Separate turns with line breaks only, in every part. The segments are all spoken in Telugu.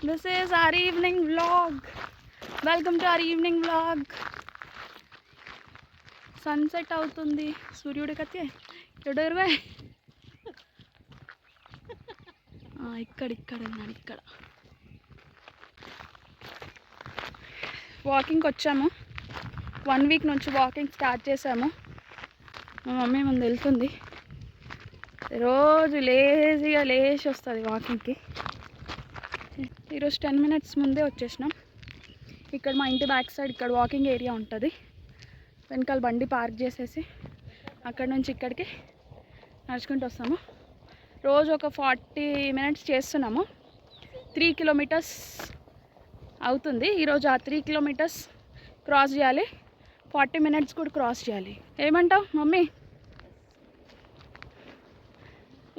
This is our evening vlog. Welcome to our evening vlog. Sunset అవుతుంది సూర్యుడి కతే ఎడరువే ఇక్కడ ఉన్నాను ఇక్కడ వాకింగ్కి వచ్చాము 1 వీక్ నుంచి వాకింగ్ స్టార్ట్ చేసాము మా మమ్మీ ముందు వెళ్తుంది రోజు లేజీగా లేచి వస్తుంది వాకింగ్కి ఈరోజు 10 minutes ముందే వచ్చేసినాం ఇక్కడ మా ఇంటి బ్యాక్ సైడ్ ఇక్కడ వాకింగ్ ఏరియా ఉంటుంది వెనకాల బండి పార్క్ చేసేసి అక్కడ నుంచి ఇక్కడికి నడుచుకుంటూ వస్తాము రోజు ఒక 40 minutes చేస్తున్నాము 3 kilometers అవుతుంది ఈరోజు ఆ 3 kilometers క్రాస్ చేయాలి 40 minutes కూడా క్రాస్ చేయాలి ఏమంటావు మమ్మీ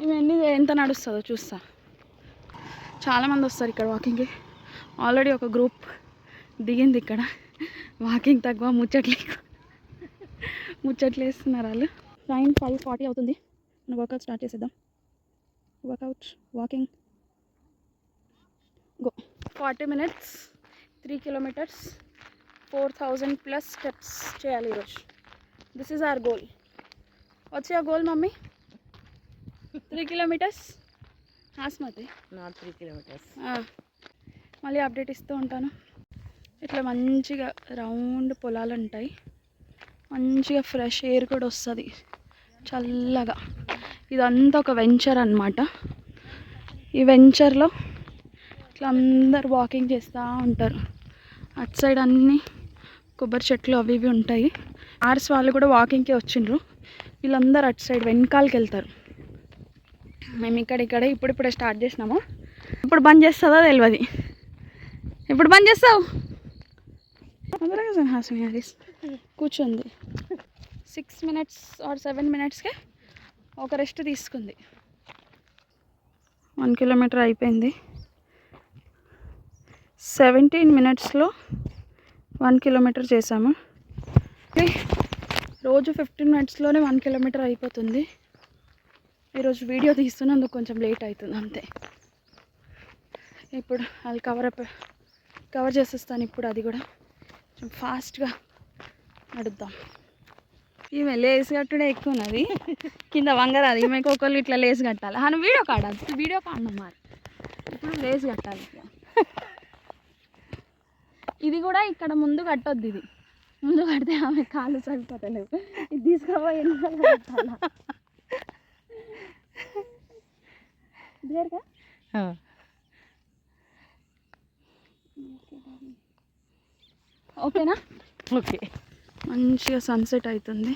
ఇవన్నీ ఎంత నడుస్తుందో చూస్తా చాలామంది వస్తారు ఇక్కడ వాకింగ్కి ఆల్రెడీ ఒక గ్రూప్ దిగింది ఇక్కడ వాకింగ్ తక్కువ ముచ్చట్లు వేస్తున్నారు వాళ్ళు టైం 5:40 అవుతుంది మనం వర్కౌట్ స్టార్ట్ చేసేద్దాం walking go 40 minutes 3 kilometers 4,000+ steps చేయాలి ఈరోజు this is our goal what's your goal mummy 3 kilometers ఆస్మతి
నాట్ 3 kilometers
మళ్ళీ అప్డేట్ ఇస్తూ ఉంటాను ఇట్లా మంచిగా రౌండ్ పొలాలు ఉంటాయి మంచిగా ఫ్రెష్ ఎయిర్ కూడా వస్తుంది చల్లగా ఇదంతా ఒక వెంచర్ అన్నమాట ఈ వెంచర్లో ఇట్లా అందరు వాకింగ్ చేస్తూ ఉంటారు అటు సైడ్ అన్నీ కొబ్బరి చెట్లు అవి ఇవి ఉంటాయి ఆర్స్ వాళ్ళు కూడా వాకింగ్కి వచ్చిండ్రు వీళ్ళందరూ అటు సైడ్ వెనకాలకి వెళ్తారు మేము ఇక్కడే ఇప్పుడిప్పుడే స్టార్ట్ చేసినాము ఇప్పుడు బంద్ చేస్తుందో తెలియదు ఎప్పుడు బంద్ చేస్తావు కూర్చుంది 6 minutes or 7 minutesకే ఒక రెస్ట్ తీసుకుంది 1 kilometer అయిపోయింది 17 minutesలో 1 kilometer చేసాము రోజు 15 minutesలోనే 1 kilometer అయిపోతుంది ఈరోజు వీడియో తీస్తున్నందుకు కొంచెం లేట్ అవుతుంది అంతే ఇప్పుడు అది కవర్ చేసేస్తాను ఇప్పుడు అది కూడా కొంచెం ఫాస్ట్గా నడుద్దాం ఈమె లేస్ కట్టుడే ఎక్కువ ఉన్నది కింద వంగరాదు ఈమెకు ఒకళ్ళు ఇట్లా లేస్ కట్టాలి అని వీడియో కాడను మరి ఇప్పుడు లేస్ కట్టాలి ఇట్లా ఇది కూడా ఇక్కడ ముందు కట్టొద్దు ఇది ముందు కడితే ఆమె కాళ్ళు సరిపోతలేవు ఇది తీసుకుపోయి ఎన్నిసార్లు కట్టాలా ఓకేనా
ఓకే
మంచిగా సన్సెట్ అవుతుంది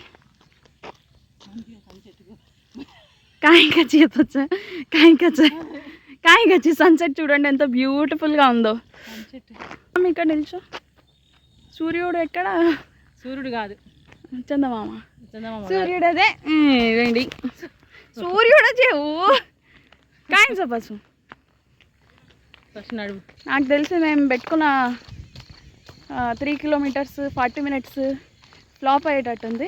కాయకచ్చి సన్సెట్ చూడండి ఎంత బ్యూటిఫుల్గా ఉందో ఇక్కడ నిల్చో సూర్యుడు ఎక్కడ
సూర్యుడు కాదు
చందమామ సూర్యుడు అదే రండి సూర్యుడు చేవు కాయం చెప్పచ్చు నాకు తెలిసి మేము పెట్టుకున్న 3 kilometers 40 minutes ఫ్లాప్ అయ్యేటట్టుంది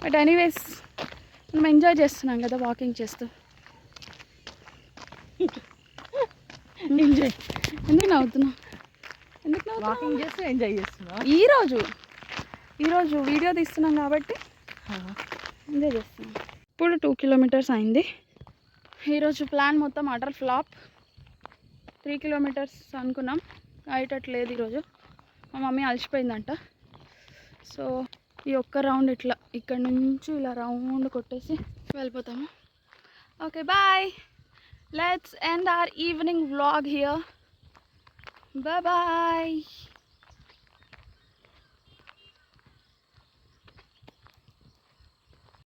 బట్ ఎనీవేస్ మనం ఎంజాయ్ చేస్తున్నాం కదా వాకింగ్ చేస్తూ ఎంజాయ్ ఎందుకు నవ్వుతున్నావు
వాకింగ్ చేస్తూ ఎంజాయ్ చేస్తున్నాం
ఈరోజు వీడియో తీస్తున్నాం కాబట్టి ఎంజాయ్ చేస్తున్నాం ఇప్పుడు 2 kilometers అయింది ఈరోజు ప్లాన్ మొత్తం అటర్ ఫ్లాప్ 3 kilometers అనుకున్నాం అయ్యేటట్లేదు ఈరోజు మా మమ్మీ అలసిపోయిందంట సో ఈ ఒక్క రౌండ్ ఇట్లా ఇక్కడ నుంచి ఇలా రౌండ్ కొట్టేసి వెళ్ళిపోతాము okay bye let's end our evening vlog here bye